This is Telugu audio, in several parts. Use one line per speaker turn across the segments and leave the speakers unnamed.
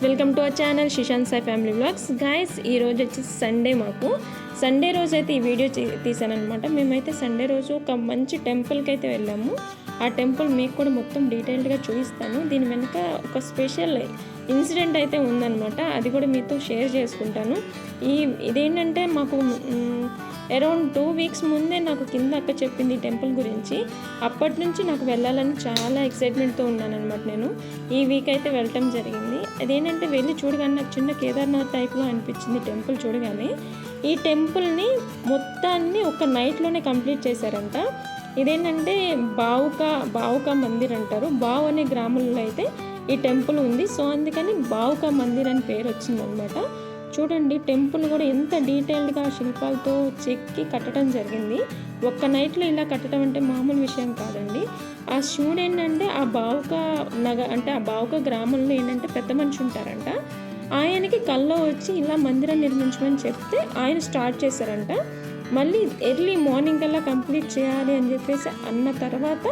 Welcome to our channel Shishant Sai family vlogs. Guys ఈ రోజు వచ్చేసి సండే. మాకు సండే రోజు అయితే ఈ వీడియో తీసానమాట. మేమైతే సండే రోజు ఒక మంచి టెంపుల్కి అయితే వెళ్ళాము. ఆ టెంపుల్ మీకు కూడా మొత్తం డీటెయిల్డ్గా చూపిస్తాను. దీని వెనుక ఒక స్పెషల్ ఇన్సిడెంట్ అయితే ఉందన్నమాట. అది కూడా మీతో షేర్ చేసుకుంటాను. ఇదేంటంటే మాకు అరౌండ్ 2 వీక్స్ ముందే నాకు కింద అక్క చెప్పింది ఈ టెంపుల్ గురించి. అప్పటి నుంచి నాకు వెళ్ళాలని చాలా ఎక్సైట్మెంట్తో ఉన్నానమాట. నేను ఈ వీక్ అయితే వెళ్ళటం జరిగింది. అదేంటంటే వెళ్ళి చూడగానే నాకు చిన్న కేదార్నాథ్ టైప్లో అనిపించింది టెంపుల్ చూడగానే. ఈ టెంపుల్ని మొత్తాన్ని ఒక నైట్లోనే కంప్లీట్ చేశారంట. ఇదేంటంటే బావుకా మందిర్ అంటారు. బావు అనే గ్రామంలో అయితే ఈ టెంపుల్ ఉంది. సో అందుకని బావుకా మందిర్ అని పేరు వచ్చిందనమాట. చూడండి టెంపుల్ కూడా ఎంత డీటెయిల్డ్గా శిల్పాలతో చెక్కి కట్టడం జరిగింది. ఒక్క నైట్లో ఇలా కట్టడం అంటే మామూలు విషయం కాదండి. ఆ శివుడు ఏంటంటే ఆ బావుక గ్రామంలో ఏంటంటే పెద్ద మనిషి ఉంటారంట. ఆయనకి కల్లో వచ్చి ఇలా మందిరం నిర్మించమని చెప్తే ఆయన స్టార్ట్ చేశారంట. మళ్ళీ ఎర్లీ మార్నింగ్ కల్లా కంప్లీట్ చేయాలి అని చెప్పేసి అన్న తర్వాత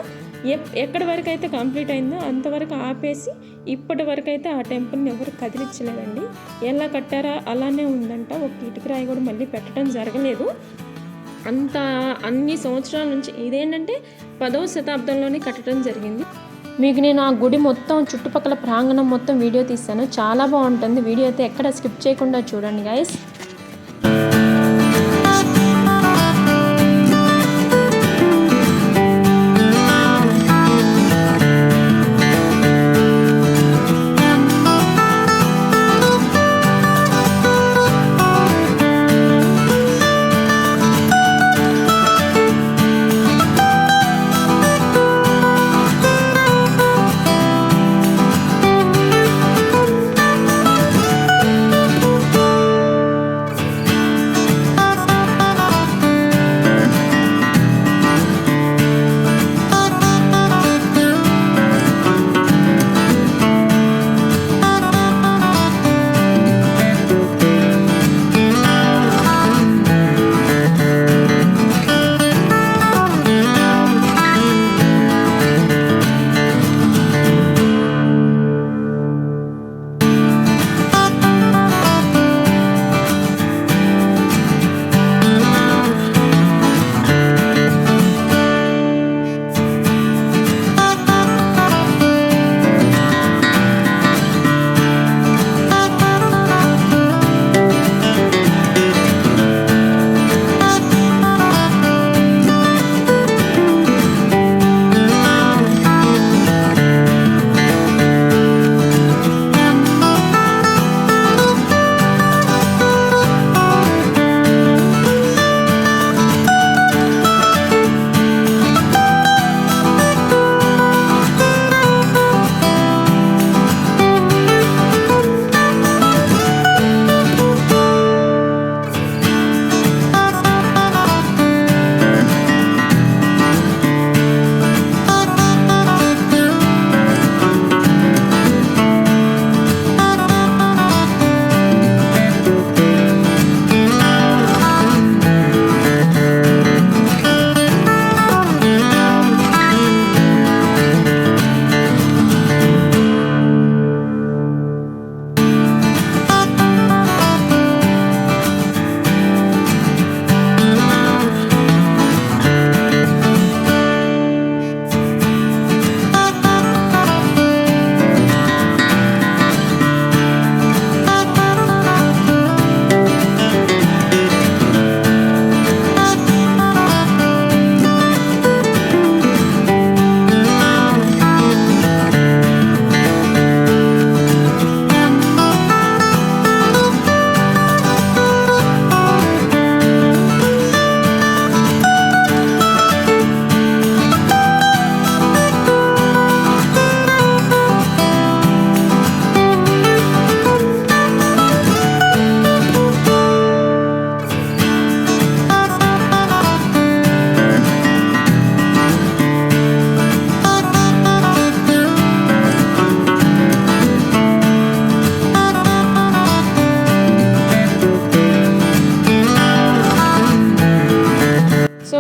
ఎక్కడి వరకు అయితే కంప్లీట్ అయిందో అంతవరకు ఆపేసి ఇప్పటి వరకు అయితే ఆ టెంపుల్ని ఎవరు కదిలించలేదండి. ఎలా కట్టారా అలానే ఉందంట. ఒక ఇటుకరాయి కూడా మళ్ళీ పెట్టడం జరగలేదు. అన్ని సంవత్సరాల నుంచి ఇదేంటంటే 10వ శతాబ్దంలోనే కట్టడం జరిగింది. మీకు నేను ఆ గుడి మొత్తం చుట్టుపక్కల ప్రాంగణం మొత్తం వీడియో తీస్తాను. చాలా బాగుంటుంది. వీడియో అయితే ఎక్కడ స్కిప్ చేయకుండా చూడండి గైస్.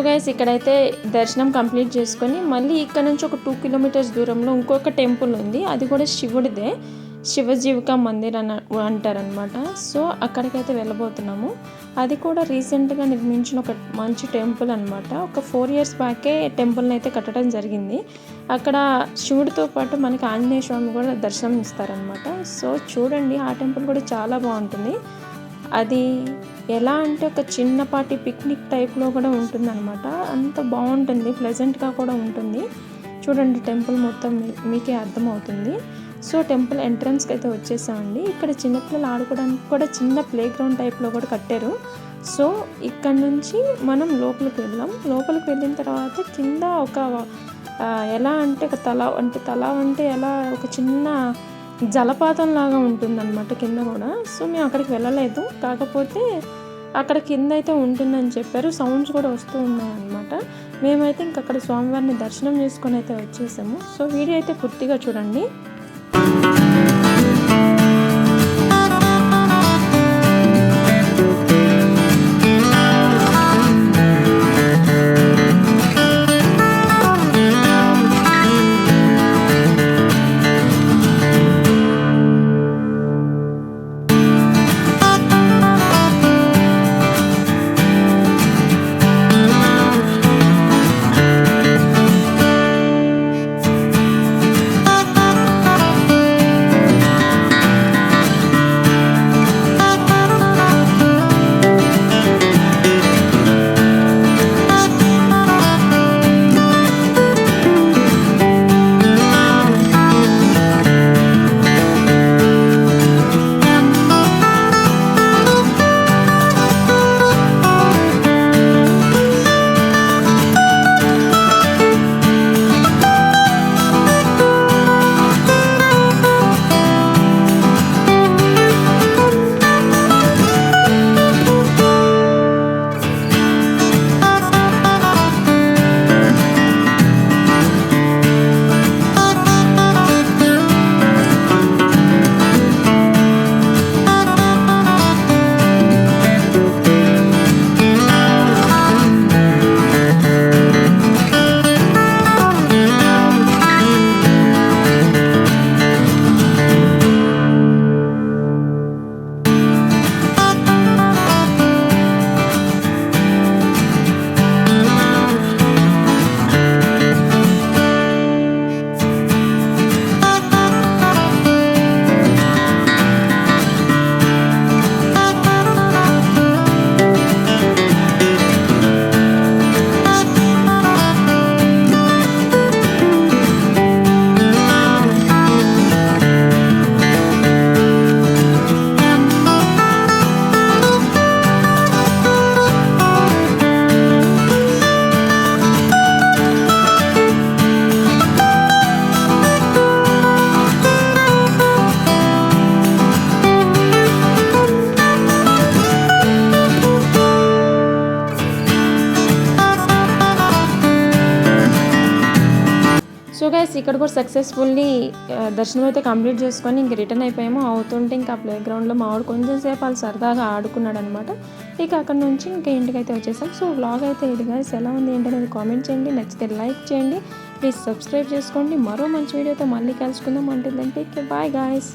గైస్ ఇక్కడైతే దర్శనం కంప్లీట్ చేసుకొని మళ్ళీ ఇక్కడ నుంచి ఒక 2 కిలోమీటర్స్ దూరంలో ఇంకొక టెంపుల్ ఉంది. అది కూడా శివుడిదే. శివజీవిక మందిర్ అని అంటారనమాట. సో అక్కడికైతే వెళ్ళబోతున్నాము. అది కూడా రీసెంట్గా నిర్మించిన ఒక మంచి టెంపుల్ అనమాట. ఒక 4 years బ్యాకే టెంపుల్ని అయితే కట్టడం జరిగింది. అక్కడ శివుడితో పాటు మనకి ఆంజనేయ స్వామి కూడా దర్శనం ఇస్తారనమాట. సో చూడండి, ఆ టెంపుల్ కూడా చాలా బాగుంటుంది. అది ఎలా అంటే ఒక చిన్నపాటి పిక్నిక్ టైప్లో కూడా ఉంటుందన్నమాట. అంత బాగుంటుంది, ప్లెజెంట్గా కూడా ఉంటుంది. చూడండి, టెంపుల్ మొత్తం మీకే అర్థమవుతుంది. సో టెంపుల్ ఎంట్రన్స్కి అయితే వచ్చేసామండి. ఇక్కడ చిన్నపిల్లలు ఆడుకోవడానికి కూడా చిన్న ప్లే గ్రౌండ్ టైప్లో కూడా కట్టారు. సో ఇక్కడ నుంచి మనం లోపలికి వెళ్ళిన తర్వాత కింద ఒక ఎలా అంటే ఒక తలావ్ అంటే ఎలా ఒక చిన్న జలపాతం లాగా ఉంటుందన్నమాట కింద కూడా. సో మేము అక్కడికి వెళ్ళలేదు, కాకపోతే అక్కడ కింద అయితే ఉంటుందని చెప్పారు. సౌండ్స్ కూడా వస్తూ ఉన్నాయన్నమాట. మేమైతే ఇంక అక్కడ స్వామివారిని దర్శనం చేసుకొని అయితే వచ్చేసాము. సో వీడియో అయితే పూర్తిగా చూడండి. సో గైస్, ఇక్కడ కూడా సక్సెస్ఫుల్లీ దర్శనం అయితే కంప్లీట్ చేసుకొని ఇంక రిటర్న్ అయిపోయాము. అవుతుంటే ఇంకా ప్లే గ్రౌండ్లో మావాడు కొంచెం సేపు వాళ్ళు సరదాగా ఆడుకున్నాడు అనమాట. ఇక అక్కడ నుంచి ఇంకా ఇంటికైతే వచ్చేసాం. సో వ్లాగ్ అయితే ఇది గైస్, ఎలా ఉంది ఏంటనేది కామెంట్ చేయండి, నచ్చితే లైక్ చేయండి, ప్లీజ్ సబ్స్క్రైబ్ చేసుకోండి. మరో మంచి వీడియోతో మళ్ళీ కలుసుకుందాం. అంటే బాయ్ గాయస్.